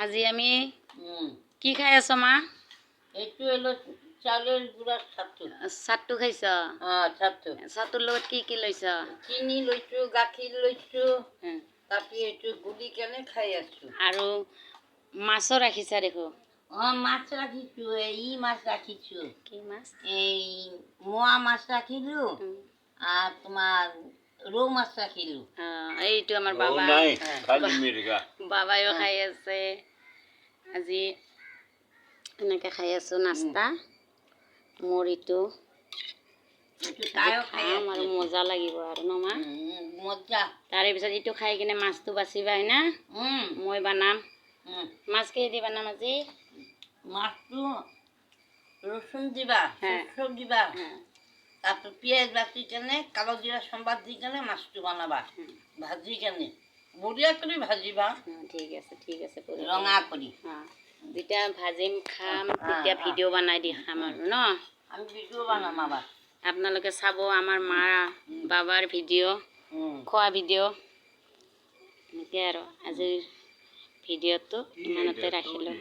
আজি আমি কি খাই আছো মা? এইটো হলো চাউলের গুড়ার ছাতু। ছাতু খাইছ? ছাতু। ছাতুর লগত কি কি লৈছ? চিনি লৈছো, গাখীৰ লৈছো, তাপি এইটো গুলি কেনে খাই আছো। আৰু মাছো ৰাখিছা দেখো। মাছ ৰাখিছো, এই মাছ ৰাখিছো। কি মাছ? এই মোৱা মাছ ৰাখিলো আৰ তোমাৰ ৰৌ মাছ ৰাখিলো। এইটো আমাৰ বাবা বাবাইও খাই আছে। আজি এনেকে খাই আছো নাস্তা। মোৰ ইটো খাম আৰু মজা লাগিব আৰু ন মা? মজা। তাৰে পিছত ইটো খাই কিনে মাছটো বাচিবা হয় না? মই বনাম। মাছ কিহেদি বনাম আজি? মাছটো রসুন দিবা, সরষে দিবা, তারপর পেঁয়াজ বাটি কেনে কালো জিরা সম্বাদ দি কেনে মাছটো বানাবা, ভাজি কেনে বঢ়িয়া করে ভাজিবা। ঠিক আছে রঙা করি। যেতিয়া ভাজিম খাম তেতিয়া ভিডিঅ' বনাই দি খাম আৰু ন? আমি ভিডিঅ' বানাম আবাৰ। আপোনালোকে চাব আমাৰ মা বাবাৰ ভিডিঅ', খোৱা ভিডিঅ'। এনেকৈ আৰু আজিৰ ভিডিঅ'টো ইমানতে ৰাখিলোঁ।